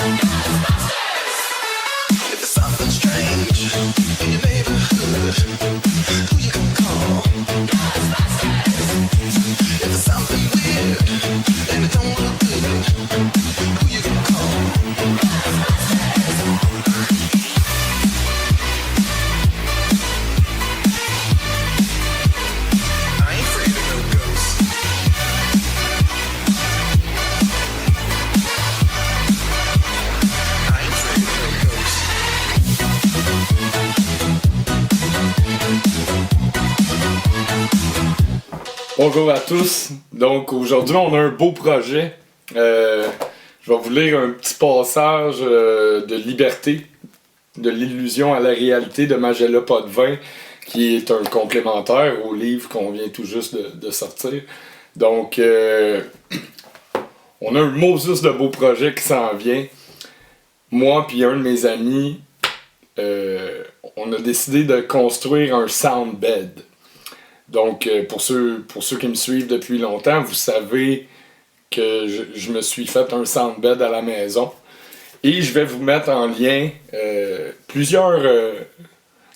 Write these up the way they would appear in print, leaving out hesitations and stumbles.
If there's something strange in your neighborhood, who you gonna call? If there's something weird and it don't look good, who you gonna call? I ain't afraid of no ghosts. I ain't afraid of no ghosts. Bonjour à tous. Donc aujourd'hui on a un beau projet. Je vais vous lire un petit passage de Liberté, de l'illusion à la réalité de Magella Potvin, qui est un complémentaire au livre qu'on vient tout juste de sortir. Donc on a un Moses de beau projet qui s'en vient. Moi puis un de mes amis, on a décidé de construire un sound bed. Donc, pour ceux qui me suivent depuis longtemps, vous savez que je me suis fait un soundbed à la maison. Et je vais vous mettre en lien plusieurs...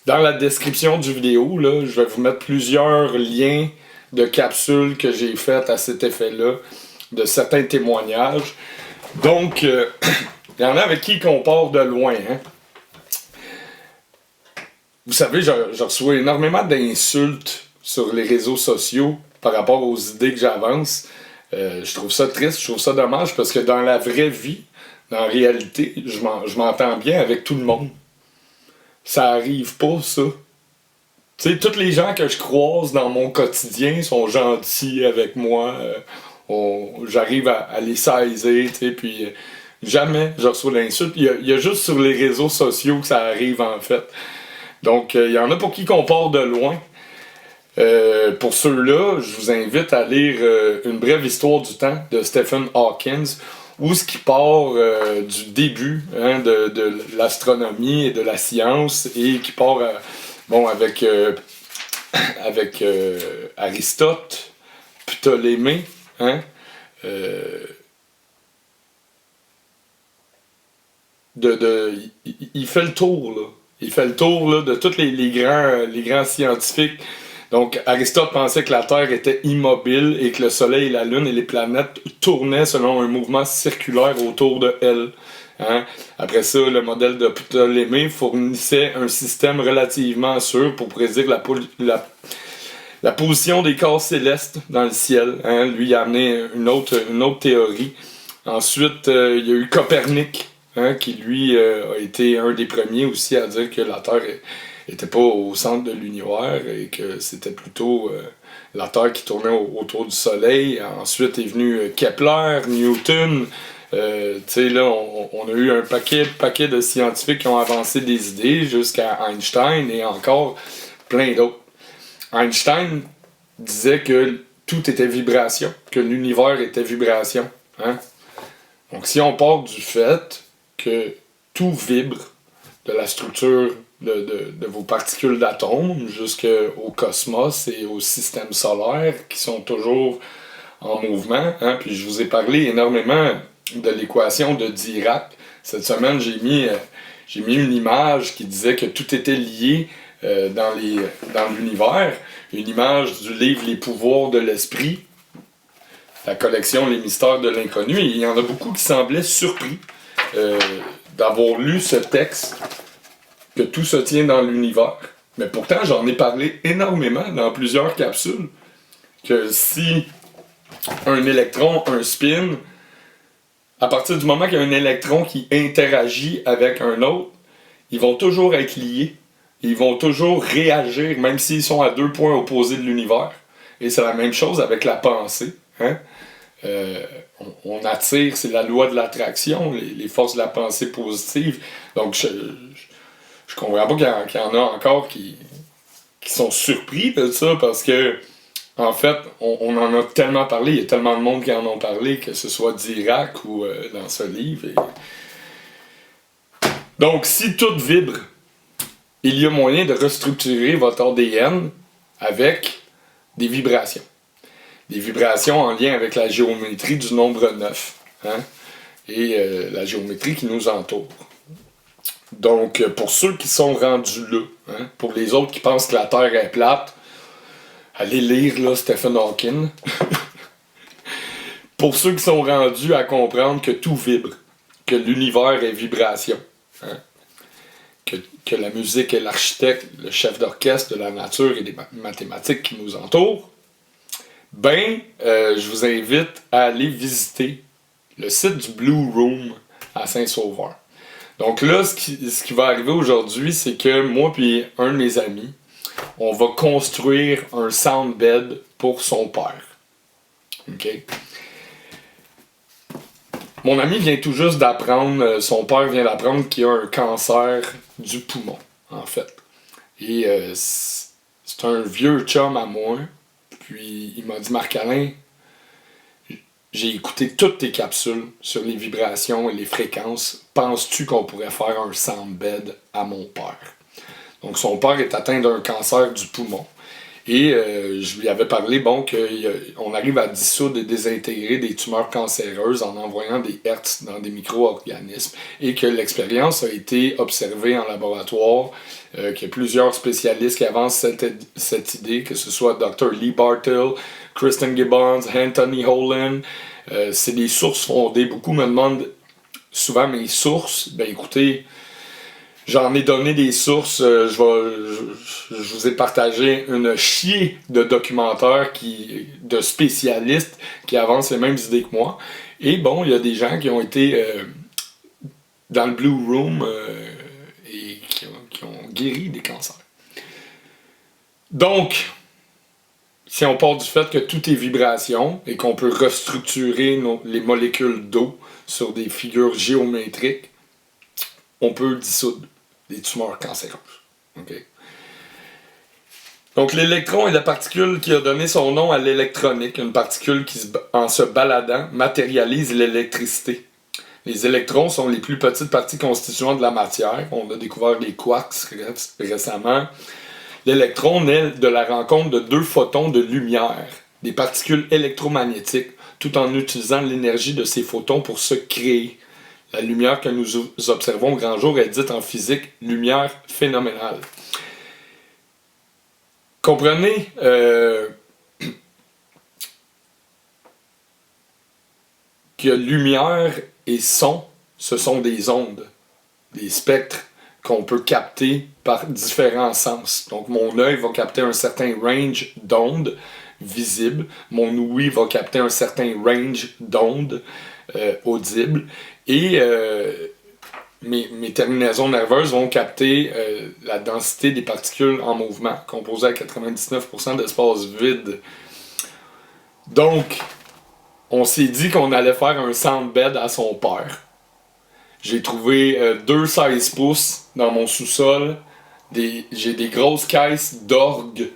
dans la description du vidéo, là, je vais vous mettre plusieurs liens de capsules que j'ai faites à cet effet-là, de certains témoignages. Donc, il y en a avec qui on part de loin. Hein? Vous savez, je reçois énormément d'insultes sur les réseaux sociaux par rapport aux idées que j'avance. Je trouve ça triste, je trouve ça dommage parce que dans la vraie vie, dans la réalité, je m'entends bien avec tout le monde. Ça arrive pas, ça. Tu sais, tous les gens que je croise dans mon quotidien sont gentils avec moi. J'arrive à les saisir, tu sais, puis jamais je reçois l'insulte. Il y a juste sur les réseaux sociaux que ça arrive, en fait. Donc, il y en a pour qui qu'on part de loin. Pour ceux-là, je vous invite à lire Une brève histoire du temps de Stephen Hawking, où ce qui part du début de l'astronomie et de la science, et qui part avec Aristote, Ptolémée, il fait le tour, là. Il fait le tour là, de tous les grands scientifiques. Donc, Aristote pensait que la Terre était immobile et que le Soleil, la Lune et les planètes tournaient selon un mouvement circulaire autour de elle. Hein? Après ça, le modèle de Ptolémée fournissait un système relativement sûr pour prédire la position des corps célestes dans le ciel. Hein? Lui, il a amené une autre théorie. Ensuite, il y a eu Copernic, qui lui a été un des premiers aussi à dire que la Terre était pas au centre de l'univers et que c'était plutôt la Terre qui tournait autour du Soleil. Ensuite est venu Kepler, Newton. Tu sais, là, on a eu un paquet de scientifiques qui ont avancé des idées jusqu'à Einstein et encore plein d'autres. Einstein disait que tout était vibration, que l'univers était vibration. Hein? Donc si on part du fait que tout vibre, de la structure de vos particules d'atomes jusqu'au cosmos et au système solaire qui sont toujours en mouvement. Hein? Puis je vous ai parlé énormément de l'équation de Dirac. Cette semaine, j'ai mis une image qui disait que tout était lié dans l'univers. Une image du livre Les pouvoirs de l'esprit, la collection Les mystères de l'inconnu. Et il y en a beaucoup qui semblaient surpris d'avoir lu ce texte, que tout se tient dans l'univers. Mais pourtant, j'en ai parlé énormément dans plusieurs capsules, que si un électron, un spin, à partir du moment qu'il y a un électron qui interagit avec un autre, ils vont toujours être liés. Ils vont toujours réagir, même s'ils sont à deux points opposés de l'univers. Et c'est la même chose avec la pensée. Hein? On attire, c'est la loi de l'attraction, les forces de la pensée positive. Donc, je comprends pas qu'il y en a encore qui sont surpris de ça, parce que, en fait, on en a tellement parlé, il y a tellement de monde qui en ont parlé, que ce soit Dirac ou dans ce livre. Donc, si tout vibre, il y a moyen de restructurer votre ADN avec des vibrations. Des vibrations en lien avec la géométrie du nombre 9. Hein? et la géométrie qui nous entoure. Donc, pour ceux qui sont rendus là, hein, pour les autres qui pensent que la Terre est plate, allez lire là, Stephen Hawking. Pour ceux qui sont rendus à comprendre que tout vibre, que l'univers est vibration, hein, que la musique est l'architecte, le chef d'orchestre de la nature et des mathématiques qui nous entourent, je vous invite à aller visiter le site du Blue Room à Saint-Sauveur. Donc là, ce qui va arriver aujourd'hui, c'est que moi et un de mes amis, on va construire un soundbed pour son père. OK? Mon ami vient tout juste d'apprendre, son père vient d'apprendre qu'il a un cancer du poumon, en fait. Et c'est un vieux chum à moi. Puis il m'a dit, Marc-Alain, j'ai écouté toutes tes capsules sur les vibrations et les fréquences. Penses-tu qu'on pourrait faire un soundbed à mon père? Donc son père est atteint d'un cancer du poumon. Et je lui avais parlé, qu'on arrive à dissoudre et désintégrer des tumeurs cancéreuses en envoyant des hertz dans des micro-organismes et que l'expérience a été observée en laboratoire, qu'il y a plusieurs spécialistes qui avancent cette idée, que ce soit Dr. Lee Bartle, Kristen Gibbons, Anthony Holland. C'est des sources fondées. Beaucoup me demandent souvent mes sources. Écoutez, j'en ai donné des sources, je vous ai partagé une chier de documentaires de spécialistes qui avancent les mêmes idées que moi. Et il y a des gens qui ont été dans le Blue Room et qui ont guéri des cancers. Donc, si on part du fait que tout est vibration et qu'on peut restructurer les molécules d'eau sur des figures géométriques, on peut dissoudre des tumeurs cancéreuses. Okay? Donc l'électron est la particule qui a donné son nom à l'électronique, une particule qui, en se baladant, matérialise l'électricité. Les électrons sont les plus petites parties constituantes de la matière. On a découvert les quarks récemment. L'électron naît de la rencontre de deux photons de lumière, des particules électromagnétiques, tout en utilisant l'énergie de ces photons pour se créer. La lumière que nous observons au grand jour est dite en physique lumière phénoménale. Comprenez que lumière et son, ce sont des ondes, des spectres qu'on peut capter par différents sens. Donc mon œil va capter un certain range d'ondes visibles, mon ouïe va capter un certain range d'ondes audibles, et mes terminaisons nerveuses vont capter la densité des particules en mouvement, composée à 99% d'espace vide. Donc, on s'est dit qu'on allait faire un soundbed à son père. J'ai trouvé 2 16 pouces dans mon sous-sol. J'ai des grosses caisses d'orgue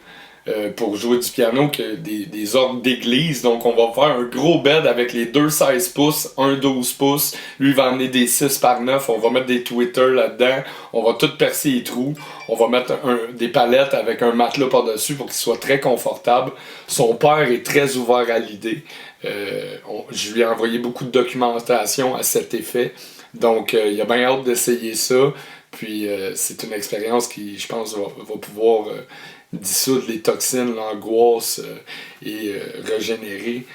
pour jouer du piano, des orgues d'église. Donc on va faire un gros bed avec les 2 16 pouces, un 12 pouces. Lui il va amener des 6 par 9. On va mettre des tweeters là-dedans. On va tout percer les trous. On va mettre des palettes avec un matelas par-dessus pour qu'il soit très confortable. Son père est très ouvert à l'idée. Je lui ai envoyé beaucoup de documentation à cet effet. Donc il a bien hâte d'essayer ça. Puis c'est une expérience qui, je pense, va pouvoir dissoudre les toxines, l'angoisse et régénérer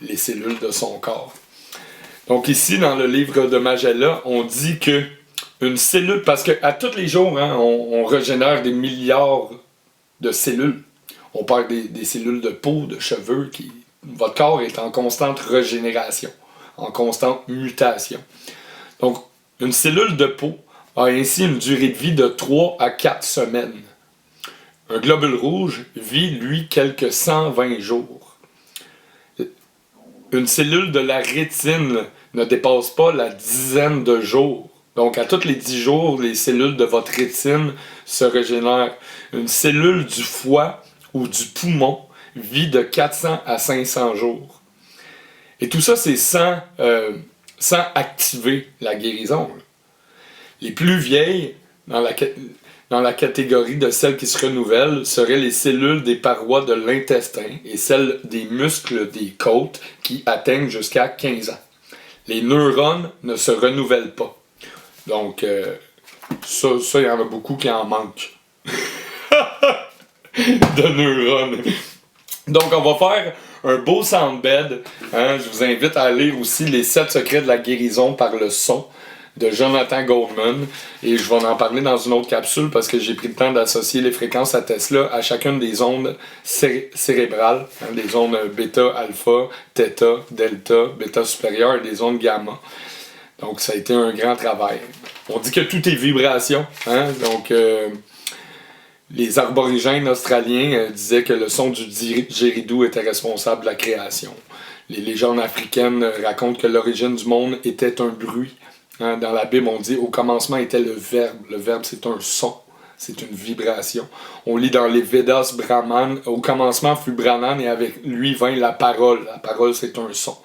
les cellules de son corps. Donc ici, dans le livre de Magella, on dit que une cellule, parce qu'à tous les jours, on régénère des milliards de cellules. On perd des cellules de peau, de cheveux. Votre corps est en constante régénération, en constante mutation. Donc, une cellule de peau a ainsi une durée de vie de 3 à 4 semaines. Un globule rouge vit, lui, quelques 120 jours. Une cellule de la rétine ne dépasse pas la dizaine de jours. Donc, à tous les 10 jours, les cellules de votre rétine se régénèrent. Une cellule du foie ou du poumon vit de 400 à 500 jours. Et tout ça, c'est sans activer la guérison. Les plus vieilles, dans la catégorie de celles qui se renouvellent, seraient les cellules des parois de l'intestin et celles des muscles des côtes qui atteignent jusqu'à 15 ans. Les neurones ne se renouvellent pas. Donc, ça, il y en a beaucoup qui en manquent. De neurones. Donc, on va faire un beau soundbed. Hein? Je vous invite à lire aussi Les 7 secrets de la guérison par le son de Jonathan Goldman. Et je vais en parler dans une autre capsule parce que j'ai pris le temps d'associer les fréquences à Tesla à chacune des ondes cérébrales. Hein? Des ondes bêta, alpha, theta, delta, bêta supérieure et des ondes gamma. Donc, ça a été un grand travail. On dit que tout est vibration. Hein? Donc, les aborigènes australiens disaient que le son du didgeridoo était responsable de la création. Les légendes africaines racontent que l'origine du monde était un bruit. Hein? Dans la Bible, on dit au commencement était le verbe. Le verbe, c'est un son. C'est une vibration. On lit dans les Vedas Brahman, au commencement fut Brahman et avec lui vint la parole. La parole, c'est un son.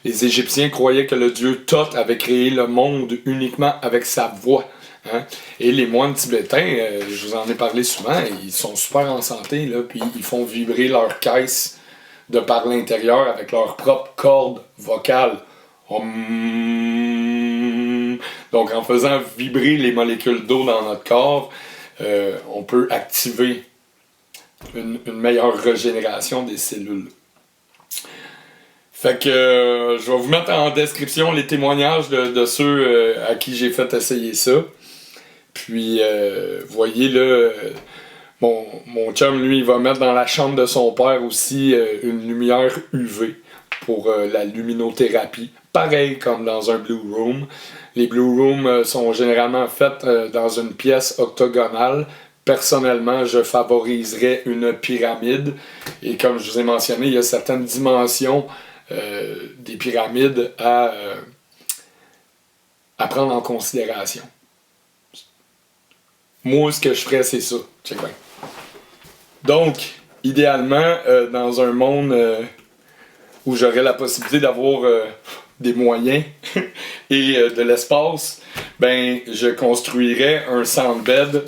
Les Égyptiens croyaient que le dieu Thoth avait créé le monde uniquement avec sa voix. Hein? Et les moines tibétains, je vous en ai parlé souvent, ils sont super en santé, là, puis ils font vibrer leur caisse de par l'intérieur avec leurs propres cordes vocales. Donc en faisant vibrer les molécules d'eau dans notre corps, on peut activer une meilleure régénération des cellules. Fait que je vais vous mettre en description les témoignages de ceux à qui j'ai fait essayer ça. Puis, voyez là, mon chum, lui, il va mettre dans la chambre de son père aussi une lumière UV pour la luminothérapie. Pareil comme dans un Blue Room. Les Blue Rooms sont généralement faites dans une pièce octogonale. Personnellement, je favoriserais une pyramide. Et comme je vous ai mentionné, il y a certaines dimensions des pyramides à prendre en considération. Moi, ce que je ferais, c'est ça. Check bien. Donc, idéalement, dans un monde où j'aurais la possibilité d'avoir des moyens et de l'espace, ben, je construirais un soundbed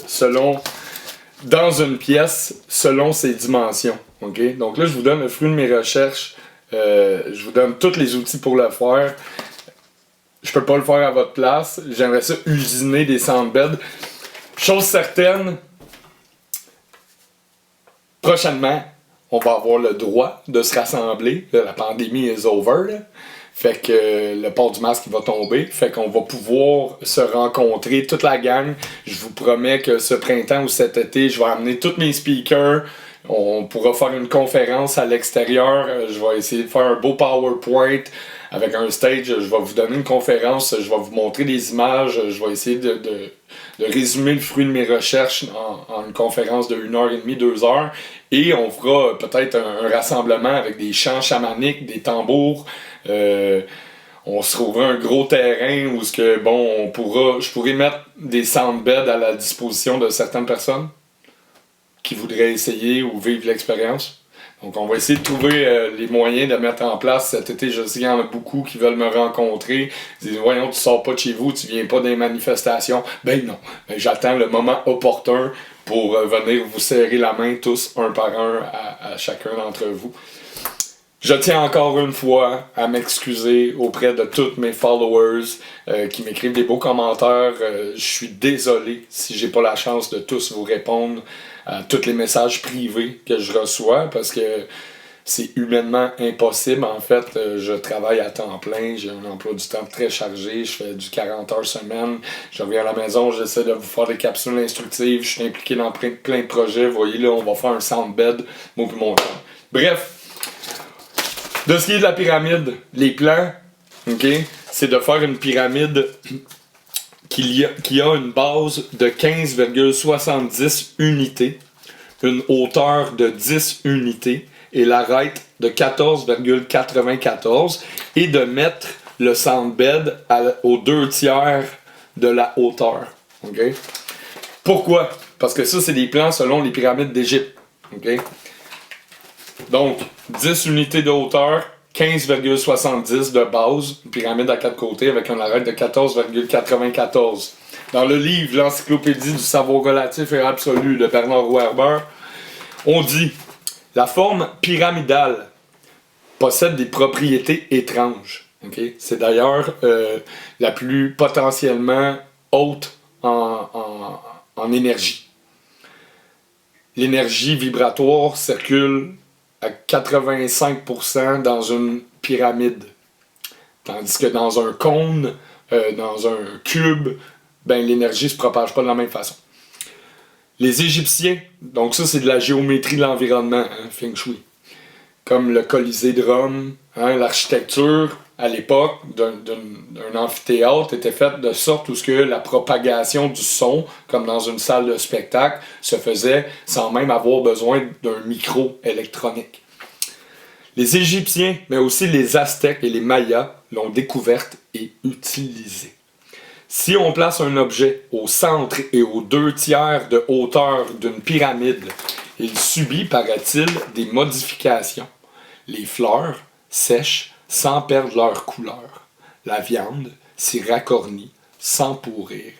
dans une pièce selon ses dimensions. Okay? Donc là, je vous donne le fruit de mes recherches. Je vous donne tous les outils pour le faire. Je peux pas le faire à votre place. J'aimerais ça usiner des soundbeds. Chose certaine, prochainement, on va avoir le droit de se rassembler. La pandémie is over. Là. Fait que le port du masque va tomber. Fait qu'on va pouvoir se rencontrer, toute la gang. Je vous promets que ce printemps ou cet été, je vais amener tous mes speakers. On pourra faire une conférence à l'extérieur. Je vais essayer de faire un beau PowerPoint avec un stage. Je vais vous donner une conférence. Je vais vous montrer des images. Je vais essayer de résumer le fruit de mes recherches en une conférence de 1h30, 2 heures. Et on fera peut-être un rassemblement avec des chants chamaniques, des tambours. On se trouvera un gros terrain où je pourrais mettre des soundbeds à la disposition de certaines personnes qui voudraient essayer ou vivre l'expérience. Donc on va essayer de trouver les moyens de mettre en place cet été. Je sais qu'il y en a beaucoup qui veulent me rencontrer. Ils disent, voyons, tu sors pas de chez vous, tu viens pas des manifestations. Ben non, j'attends le moment opportun pour venir vous serrer la main tous un par un à chacun d'entre vous. Je tiens encore une fois à m'excuser auprès de tous mes followers qui m'écrivent des beaux commentaires. Je suis désolé si j'ai pas la chance de tous vous répondre à tous les messages privés que je reçois parce que c'est humainement impossible. En fait, je travaille à temps plein, j'ai un emploi du temps très chargé, je fais du 40 heures semaine, je reviens à la maison, j'essaie de vous faire des capsules instructives, je suis impliqué dans plein de projets. Vous voyez là, on va faire un soundbed, moi et mon temps. Bref, de ce qui est de la pyramide, les plans, okay, c'est de faire une pyramide qui a une base de 15,70 unités, une hauteur de 10 unités et l'arête de 14,94 et de mettre le soundbed aux 2/3 de la hauteur. Okay? Pourquoi? Parce que ça, c'est des plans selon les pyramides d'Égypte. Okay? Donc, 10 unités de hauteur, 15,70 de base, une pyramide à 4 côtés avec un arête de 14,94. Dans le livre L'Encyclopédie du savoir relatif et absolu de Bernard Werber, on dit « La forme pyramidale possède des propriétés étranges. Okay? C'est d'ailleurs la plus potentiellement haute en énergie. L'énergie vibratoire circule à 85% dans une pyramide. Tandis que dans un cône, dans un cube, ben, l'énergie ne se propage pas de la même façon. Les Égyptiens, donc ça c'est de la géométrie de l'environnement, hein, Feng Shui. Comme le Colisée de Rome, hein, l'architecture à l'époque d'un amphithéâtre était faite de sorte où la propagation du son, comme dans une salle de spectacle, se faisait sans même avoir besoin d'un micro électronique. Les Égyptiens, mais aussi les Aztèques et les Mayas l'ont découverte et utilisée. Si on place un objet au centre et aux 2/3 de hauteur d'une pyramide, il subit, paraît-il, des modifications. Les fleurs sèchent sans perdre leur couleur. La viande s'y racornit sans pourrir.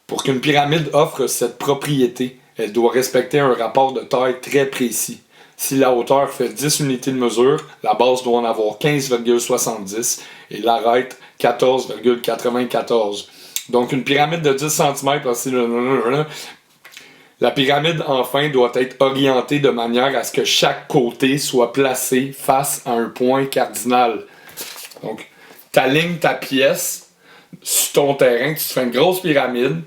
Pour qu'une pyramide offre cette propriété, elle doit respecter un rapport de taille très précis. Si la hauteur fait 10 unités de mesure, la base doit en avoir 15,70 et l'arête 14,94. Donc une pyramide de 10 cm, la pyramide enfin doit être orientée de manière à ce que chaque côté soit placé face à un point cardinal. Donc tu alignes ta pièce sur ton terrain, tu te fais une grosse pyramide,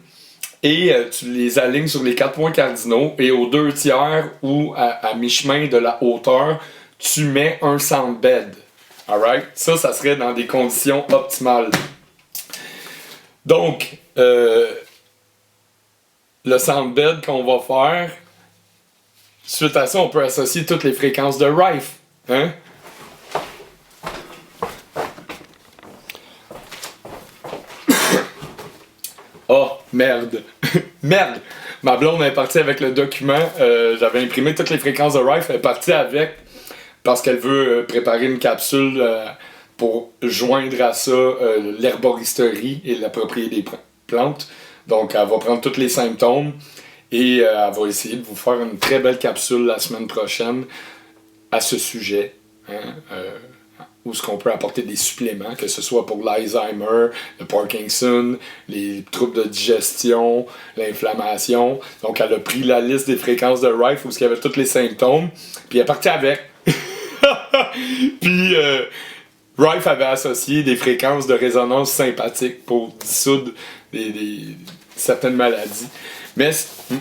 et tu les alignes sur les 4 points cardinaux et aux 2/3 ou à mi-chemin de la hauteur, tu mets un sandbed. Alright? Ça serait dans des conditions optimales. Donc, le sandbed qu'on va faire, suite à ça, on peut associer toutes les fréquences de Rife. Hein? Oh, merde. Merde! Ma blonde est partie avec le document. J'avais imprimé toutes les fréquences de Rife. Elle est partie avec parce qu'elle veut préparer une capsule pour joindre à ça l'herboristerie et la propriété des plantes. Donc, elle va prendre tous les symptômes et elle va essayer de vous faire une très belle capsule la semaine prochaine à ce sujet. Hein, où est-ce qu'on peut apporter des suppléments, que ce soit pour l'Alzheimer, le Parkinson, les troubles de digestion, l'inflammation. Donc, elle a pris la liste des fréquences de Rife où il y avait tous les symptômes, puis elle est partie avec. Puis, Rife avait associé des fréquences de résonance sympathique pour dissoudre certaines maladies. Mais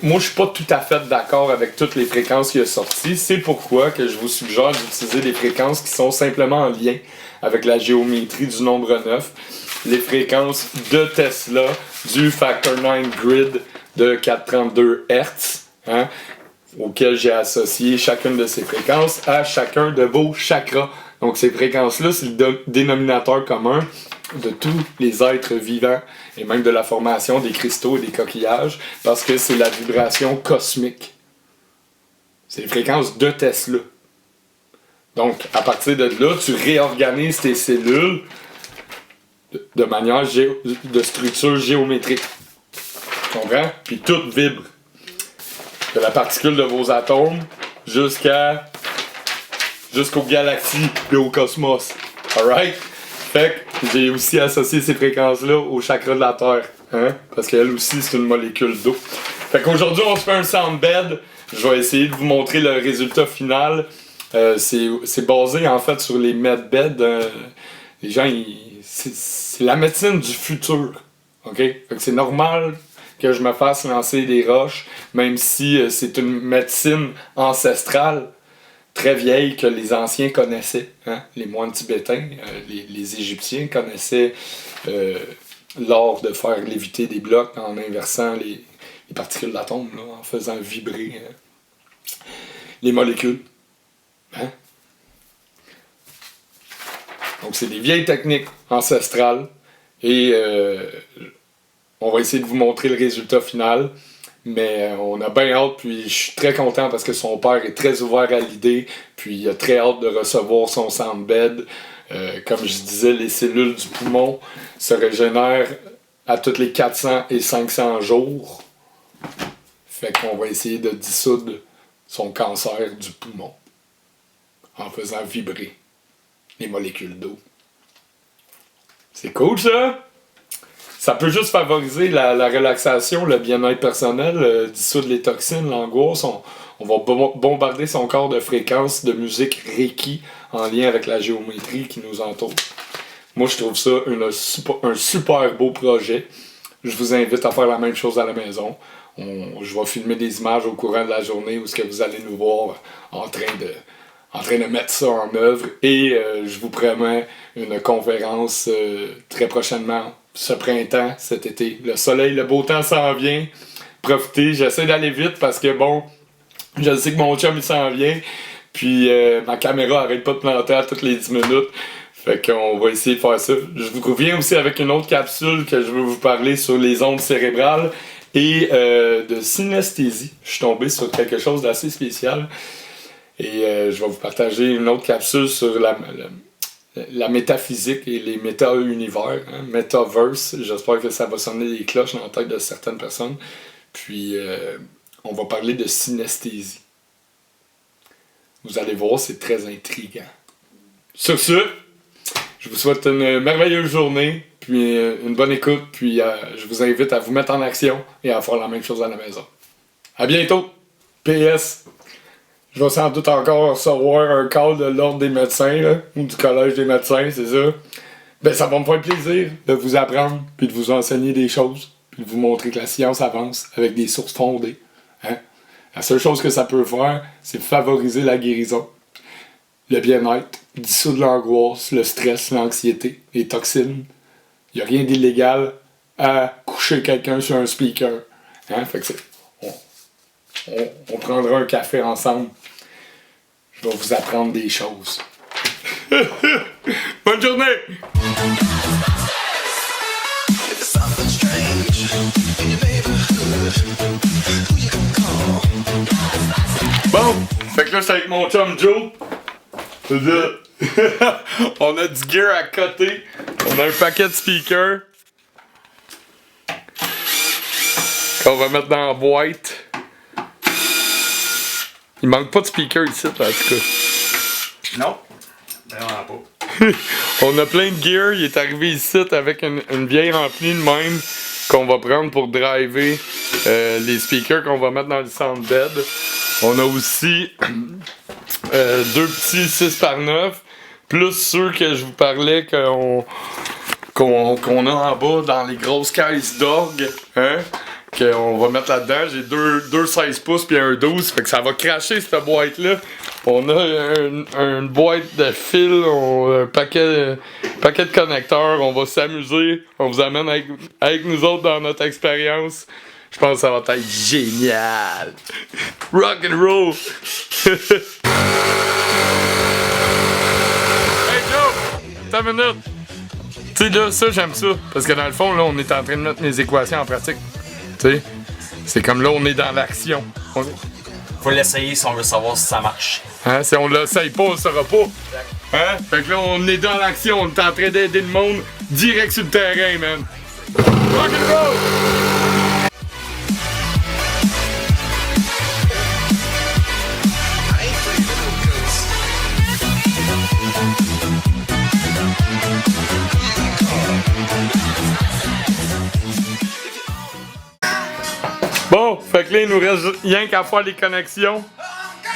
moi, je suis pas tout à fait d'accord avec toutes les fréquences qu'il a sorties. C'est pourquoi que je vous suggère d'utiliser des fréquences qui sont simplement en lien avec la géométrie du nombre 9. Les fréquences de Tesla du Factor 9 Grid de 432 Hz, hein, auquel j'ai associé chacune de ces fréquences à chacun de vos chakras. Donc ces fréquences-là, c'est le dénominateur commun de tous les êtres vivants et même de la formation des cristaux et des coquillages parce que c'est la vibration cosmique. C'est les fréquences de Tesla. Donc, à partir de là, tu réorganises tes cellules de manière de structure géométrique. Tu comprends? Puis tout vibre. De la particule de vos atomes jusqu'aux galaxies et au cosmos. Alright? Fait que j'ai aussi associé ces fréquences-là au chakra de la Terre. Hein? Parce qu'elle aussi, c'est une molécule d'eau. Fait qu'aujourd'hui, on se fait un soundbed. Je vais essayer de vous montrer le résultat final. C'est basé en fait sur les medbeds. Les gens, c'est la médecine du futur. OK? Fait que c'est normal que je me fasse lancer des roches, même si c'est une médecine ancestrale. Très vieille que les anciens connaissaient. Hein? Les moines tibétains, les Égyptiens connaissaient l'art de faire léviter des blocs en inversant les particules d'atomes, là, en faisant vibrer les molécules. Hein? Donc c'est des vieilles techniques ancestrales et on va essayer de vous montrer le résultat final. Mais on a bien hâte, puis je suis très content parce que son père est très ouvert à l'idée, puis il a très hâte de recevoir son soundbed. Comme je disais, les cellules du poumon se régénèrent à tous les 400 et 500 jours. Fait qu'on va essayer de dissoudre son cancer du poumon en faisant vibrer les molécules d'eau. C'est cool ça! Ça peut juste favoriser la relaxation, le bien-être personnel, dissoudre les toxines, l'angoisse. On va bombarder son corps de fréquences de musique Reiki en lien avec la géométrie qui nous entoure. Moi, je trouve ça un super beau projet. Je vous invite à faire la même chose à la maison. Je vais filmer des images au courant de la journée où ce que vous allez nous voir en train de mettre ça en œuvre. Et je vous promets une conférence très prochainement, ce printemps, cet été. Le soleil, le beau temps s'en vient. Profitez, j'essaie d'aller vite parce que bon, je sais que mon chum il s'en vient. Puis ma caméra arrête pas de planter à toutes les 10 minutes. Fait qu'on va essayer de faire ça. Je vous reviens aussi avec une autre capsule que je veux vous parler sur les ondes cérébrales et de synesthésie. Je suis tombé sur quelque chose d'assez spécial. Et je vais vous partager une autre capsule sur la métaphysique et les méta-univers, hein, metaverse. J'espère que ça va sonner des cloches dans la tête de certaines personnes. Puis, on va parler de synesthésie. Vous allez voir, c'est très intriguant. Sur ce, je vous souhaite une merveilleuse journée, puis une bonne écoute, puis je vous invite à vous mettre en action et à faire la même chose à la maison. À bientôt! PS! Je vais sans doute encore recevoir un call de l'ordre des médecins, là, ou du collège des médecins, c'est ça. Ben, ça va me faire plaisir de vous apprendre, puis de vous enseigner des choses, puis de vous montrer que la science avance avec des sources fondées. Hein? La seule chose que ça peut faire, c'est favoriser la guérison, le bien-être, dissoudre l'angoisse, le stress, l'anxiété, les toxines. Il n'y a rien d'illégal à coucher quelqu'un sur un speaker. Hein? Fait que on prendra un café ensemble. Je vais vous apprendre des choses. Bonne journée! If there's something strange in your neighborhood, who you gonna call? Bon, fait que là, c'est avec mon chum Joe. C'est ça. On a du gear à côté. On a un paquet de speakers qu'on va mettre dans la boîte. Il manque pas de speaker ici, en tout cas. Non, vraiment pas. On a plein de gear. Il est arrivé ici avec une vieille remplie de même qu'on va prendre pour driver les speakers qu'on va mettre dans le soundbed. On a aussi deux petits 6x9, plus ceux que je vous parlais qu'on a en bas dans les grosses caisses d'orgue. Hein? Qu'on va mettre là-dedans. J'ai deux 16 pouces puis un 12. Fait que ça va cracher cette boîte-là. On a une boîte de fil, un paquet de connecteurs. On va s'amuser. On vous amène avec nous autres dans notre expérience. Je pense que ça va être génial. Rock and roll. Hey Joe! Attends une minute. Tu sais là, ça j'aime ça. Parce que dans le fond, là, on est en train de mettre les équations en pratique. T'sais, c'est comme là, on est dans l'action. Faut l'essayer si on veut savoir si ça marche. Hein, si on l'essaye pas, on le saura pas. Hein? Fait que là, on est dans l'action, on est en train d'aider le monde direct sur le terrain, man. Rock and roll! I ain't afraid of no ghosts. Bon, fait que là, il nous reste rien qu'à faire les connexions.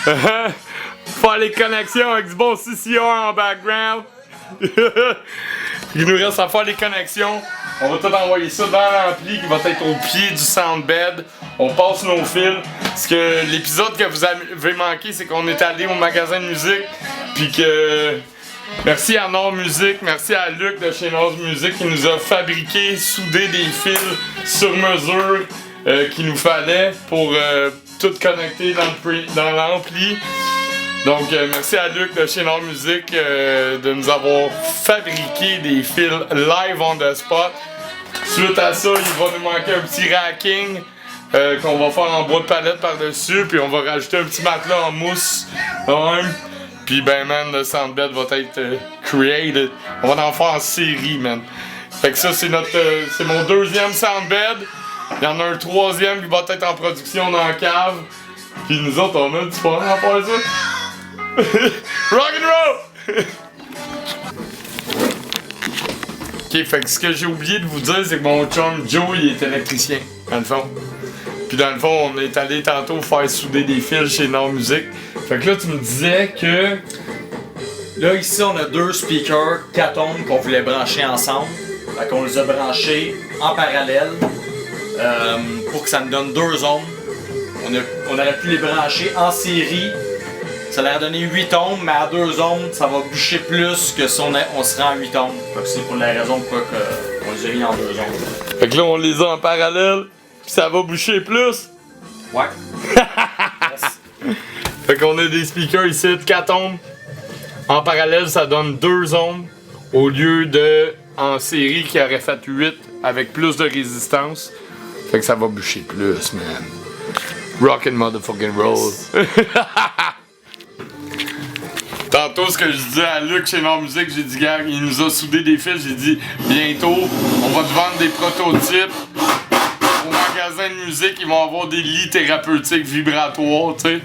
Faire les connexions avec du bon CCR en background. Il nous reste à faire les connexions. On va tout envoyer ça dans l'ampli qui va être au pied du soundbed. On passe nos fils. Parce que l'épisode que vous avez manqué, c'est qu'on est allé au magasin de musique. Puis que... Merci à Nord Musique, merci à Luc de chez Nord Musique qui nous a fabriqué, soudé des fils sur mesure qu'il nous fallait pour tout connecter dans l'ampli. Donc merci à Luc de chez Nord Musique de nous avoir fabriqué des fils live on the spot. Suite à ça, il va nous manquer un petit racking qu'on va faire en bois de palette par-dessus, puis on va rajouter un petit matelas en mousse. Puis ben man, le soundbed va être created. On va en faire en série, man. Fait que ça, c'est c'est mon deuxième soundbed. Il y en a un troisième qui va être en production dans la cave. Puis nous autres, on a du fun à faire ça. Rock and roll! Ok, fait que ce que j'ai oublié de vous dire, c'est que mon chum Joe, il est électricien, dans le fond. Puis dans le fond, on est allé tantôt faire souder des fils chez Nord Music. Fait que là, tu me disais que... Là, ici, on a 2 speakers 4 ohms qu'on voulait brancher ensemble. Fait qu'on les a branchés en parallèle pour que ça nous donne 2 ohms. On aurait pu les brancher en série. Ça leur a donné 8 ohms, mais à 2 ohms, ça va boucher plus que si on serait en 8 ohms. Fait que c'est pour la raison pourquoi on les a mis en 2 ohms. Fait que là, on les a en parallèle, pis ça va boucher plus. Ouais. Yes. Fait qu'on a des speakers ici de 4 ohms. En parallèle, ça donne 2 ohms au lieu de en série qui aurait fait 8 avec plus de résistance. Fait que ça va boucher plus, man. Rockin' motherfucking roll. Tantôt, ce que je disais à Luc chez Nord Music, j'ai dit, gars, il nous a soudé des fils. J'ai dit, bientôt, on va te vendre des prototypes. Au magasin de musique, ils vont avoir des lits thérapeutiques vibratoires, tu sais.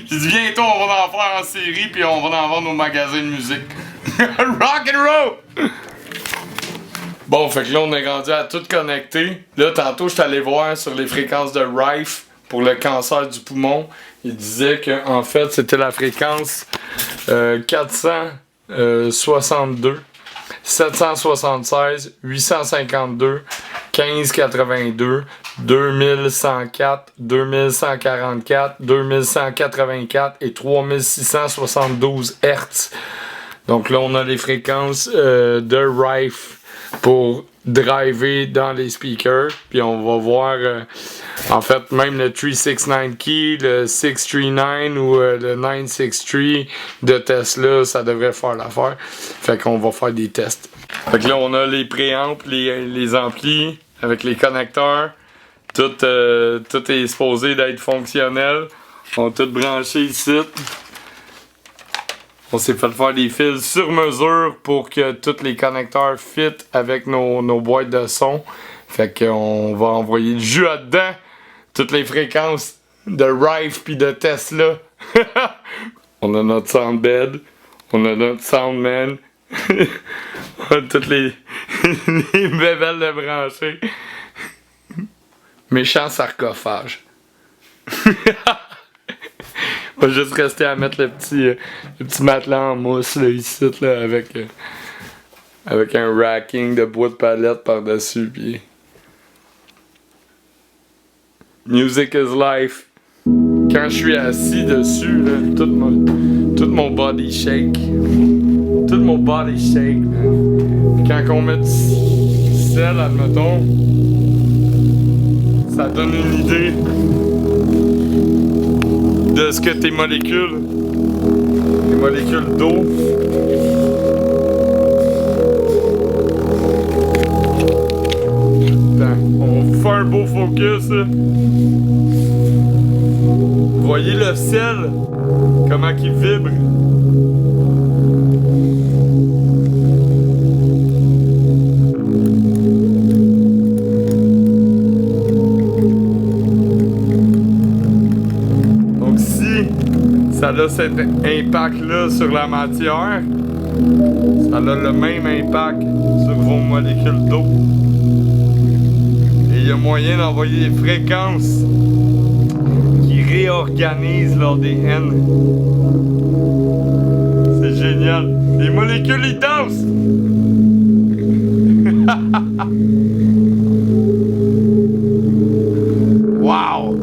J'ai dit, bientôt, on va en faire en série, puis on va en vendre au magasin de musique. Rock and roll! Bon, fait que là, on est rendu à tout connecter. Là, tantôt, je suis allé voir sur les fréquences de Rife pour le cancer du poumon. Il disait que en fait, c'était la fréquence 462, 776, 852, 1582, 2104, 2144, 2184 et 3672 Hz. Donc là, on a les fréquences de Rife pour driver dans les speakers. Puis on va voir, en fait, même le 369 key, le 639 ou le 963 de Tesla, ça devrait faire l'affaire. Fait qu'on va faire des tests. Fait que là, on a les préampes, les amplis avec les connecteurs. Tout est supposé d'être fonctionnel. On a tout branché ici. On s'est fait faire des fils sur mesure pour que tous les connecteurs fit avec nos boîtes de son. Fait qu'on va envoyer le jus là-dedans. Toutes les fréquences de Rife puis de Tesla. On a notre soundbed. On a notre soundman. On a toutes les bébelles de brancher. Méchant sarcophage. On va juste rester à mettre le petit matelas en mousse là, ici là, avec un racking de bois de palette par-dessus. Puis... Music is life. Quand je suis assis dessus, là, tout mon body shake. Tout mon body shake, man. Quand on met du sel, admettons, ça donne une idée de ce que tes molécules d'eau, on fait un beau focus là. Voyez le sel comment il vibre. Ça a cet impact-là sur la matière. Ça a le même impact sur vos molécules d'eau. Et il y a moyen d'envoyer des fréquences qui réorganisent l'ADN. C'est génial. Les molécules, ils dansent! Wow!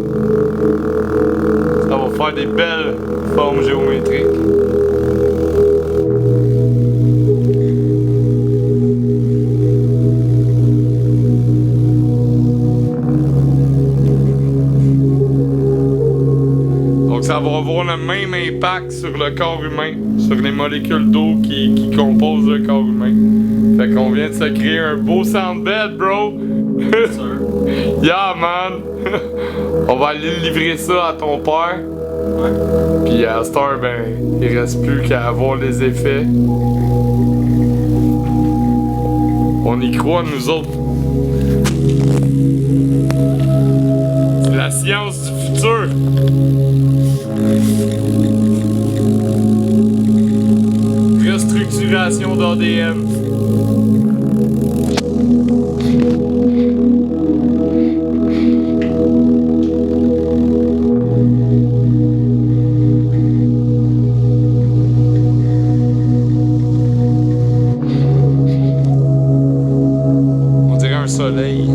Ça va faire des belles formes géométriques. Donc ça va avoir le même impact sur le corps humain, sur les molécules d'eau qui composent le corps humain. Fait qu'on vient de se créer un beau soundbed, bro! Yeah, man! On va aller livrer ça à ton père. Ouais. Puis à cette heure, ben, il reste plus qu'à avoir les effets. On y croit, nous autres. C'est la science du futur. Restructuration d'ADN. On dirait un soleil.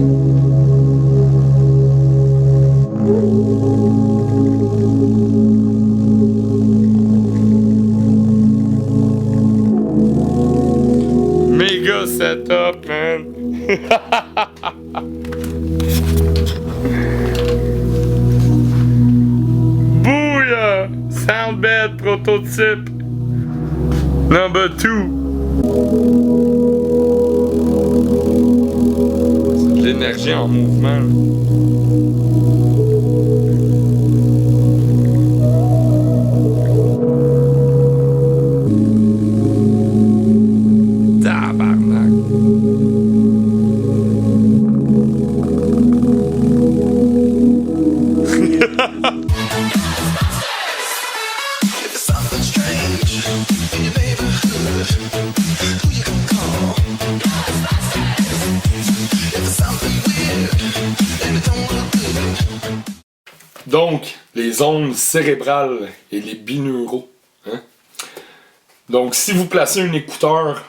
Méga setup, man! Bouya! Soundbed prototype number 2. C'est de l'énergie en mouvement. Tabarnak. If there's something strange in your neighborhood, who you gonna call? If there's something weird and it don't look good. Donc, les ondes cérébrales et les binauraux. Hein? Donc, si vous placez un écouteur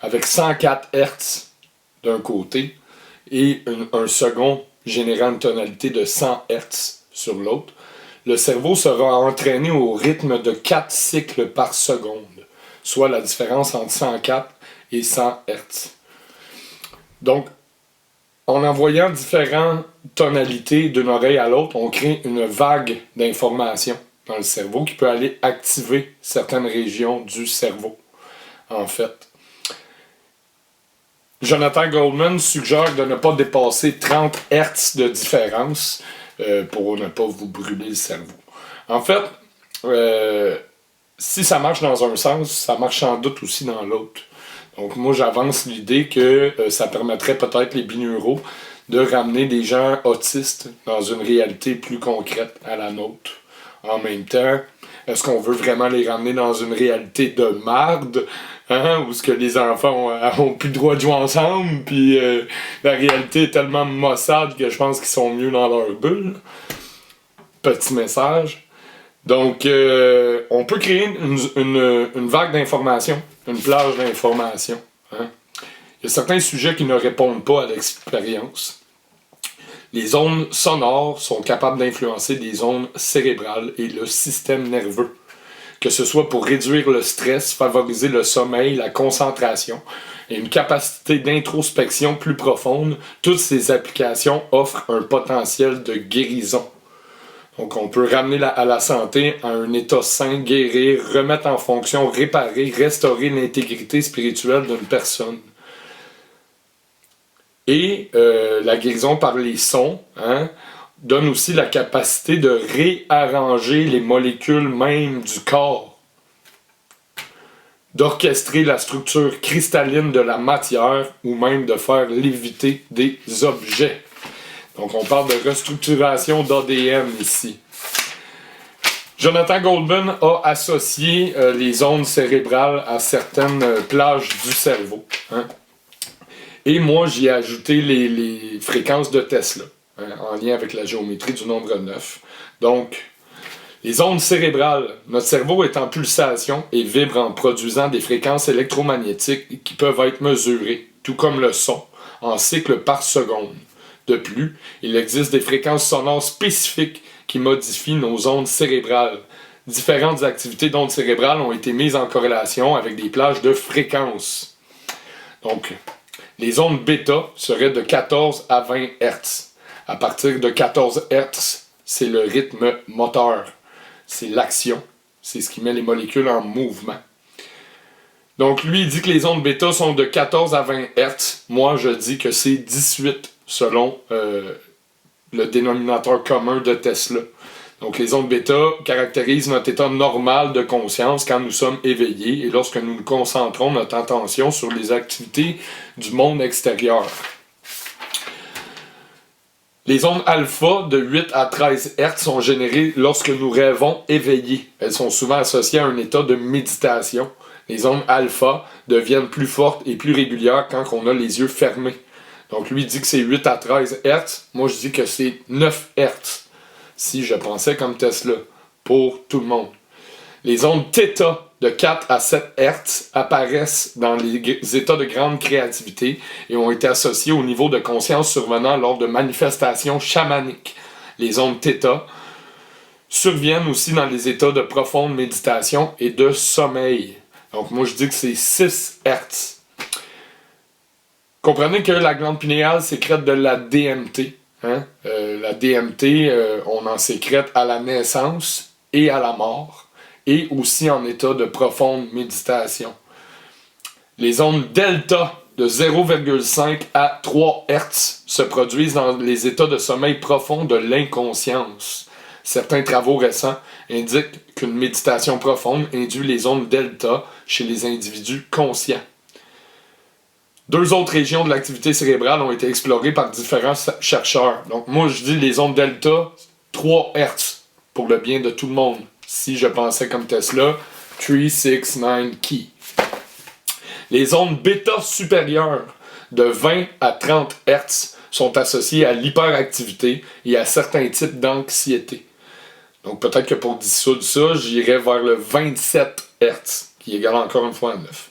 avec 104 Hz d'un côté et un second générant une tonalité de 100 Hz sur l'autre, le cerveau sera entraîné au rythme de 4 cycles par seconde, soit la différence entre 104 et 100 Hz. Donc, en envoyant différentes tonalités d'une oreille à l'autre, on crée une vague d'informations dans le cerveau qui peut aller activer certaines régions du cerveau, en fait. Jonathan Goldman suggère de ne pas dépasser 30 Hz de différence pour ne pas vous brûler le cerveau. En fait, si ça marche dans un sens, ça marche sans doute aussi dans l'autre. Donc moi, j'avance l'idée que ça permettrait peut-être les binauraux de ramener des gens autistes dans une réalité plus concrète à la nôtre. En même temps, est-ce qu'on veut vraiment les ramener dans une réalité de marde, hein, où ce que les enfants ont plus le droit de jouer ensemble, puis la réalité est tellement maussade que je pense qu'ils sont mieux dans leur bulle. Petit message. Donc, on peut créer une vague d'informations, une plage d'informations. Hein. Il y a certains sujets qui ne répondent pas à l'expérience. Les ondes sonores sont capables d'influencer des ondes cérébrales et le système nerveux, que ce soit pour réduire le stress, favoriser le sommeil, la concentration et une capacité d'introspection plus profonde. Toutes ces applications offrent un potentiel de guérison. Donc on peut ramener à la santé à un état sain, guérir, remettre en fonction, réparer, restaurer l'intégrité spirituelle d'une personne. Et la guérison par les sons donne aussi la capacité de réarranger les molécules même du corps, d'orchestrer la structure cristalline de la matière ou même de faire léviter des objets. Donc on parle de restructuration d'ADN ici. Jonathan Goldman a associé les ondes cérébrales à certaines plages du cerveau. Hein. Et moi, j'y ai ajouté les fréquences de Tesla, en lien avec la géométrie du nombre 9. Donc, les ondes cérébrales, notre cerveau est en pulsation et vibre en produisant des fréquences électromagnétiques qui peuvent être mesurées, tout comme le son, en cycles par seconde. De plus, il existe des fréquences sonores spécifiques qui modifient nos ondes cérébrales. Différentes activités d'ondes cérébrales ont été mises en corrélation avec des plages de fréquences. Donc, les ondes bêta seraient de 14 à 20 Hz. À partir de 14 Hz, c'est le rythme moteur. C'est l'action. C'est ce qui met les molécules en mouvement. Donc, lui, il dit que les ondes bêta sont de 14 à 20 Hz. Moi, je dis que c'est 18 selon le dénominateur commun de Tesla. Donc, les ondes bêta caractérisent notre état normal de conscience quand nous sommes éveillés et lorsque nous nous concentrons notre attention sur les activités du monde extérieur. Les ondes alpha de 8 à 13 Hz sont générées lorsque nous rêvons éveillés. Elles sont souvent associées à un état de méditation. Les ondes alpha deviennent plus fortes et plus régulières quand on a les yeux fermés. Donc lui dit que c'est 8 à 13 Hz. Moi je dis que c'est 9 Hz. Si je pensais comme Tesla. Pour tout le monde. Les ondes θ de 4 à 7 Hz apparaissent dans les états de grande créativité et ont été associés au niveau de conscience survenant lors de manifestations chamaniques. Les ondes θ surviennent aussi dans les états de profonde méditation et de sommeil. Donc moi je dis que c'est 6 Hz. Comprenez que la glande pinéale sécrète de la DMT. Hein? La DMT, on en sécrète à la naissance et à la mort, et aussi en état de profonde méditation. Les ondes delta de 0,5 à 3 Hz se produisent dans les états de sommeil profond de l'inconscience. Certains travaux récents indiquent qu'une méditation profonde induit les ondes delta chez les individus conscients. 2 autres régions de l'activité cérébrale ont été explorées par différents chercheurs. Donc moi je dis les ondes delta, 3 Hz. Pour le bien de tout le monde. Si je pensais comme Tesla, 3, 6, 9, key. Les ondes bêta supérieures de 20 à 30 Hz sont associées à l'hyperactivité et à certains types d'anxiété. Donc peut-être que pour dissoudre ça, j'irais vers le 27 Hz, qui égale encore une fois à 9.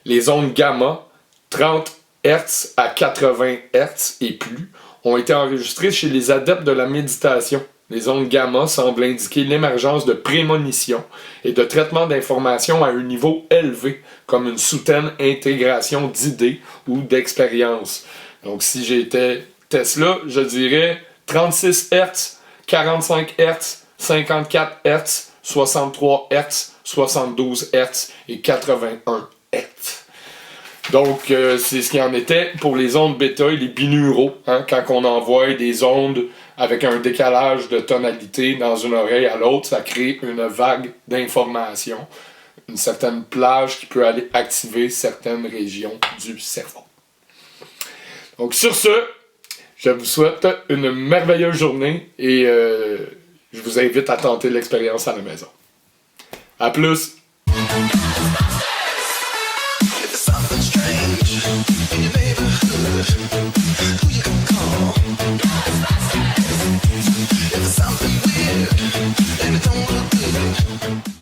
Les ondes gamma, 30 Hz à 80 Hz et plus, ont été enregistrées chez les adeptes de la méditation. Les ondes gamma semblent indiquer l'émergence de prémonitions et de traitements d'informations à un niveau élevé, comme une soudaine intégration d'idées ou d'expériences. Donc si j'étais Tesla, je dirais 36 Hz, 45 Hz, 54 Hz, 63 Hz, 72 Hz et 81 Hz. Donc, c'est ce qu'il en était pour les ondes bêta et les binauraux, hein, quand on envoie des ondes avec un décalage de tonalité dans une oreille à l'autre, ça crée une vague d'informations, une certaine plage qui peut aller activer certaines régions du cerveau. Donc, sur ce, je vous souhaite une merveilleuse journée et je vous invite à tenter l'expérience à la maison. À plus!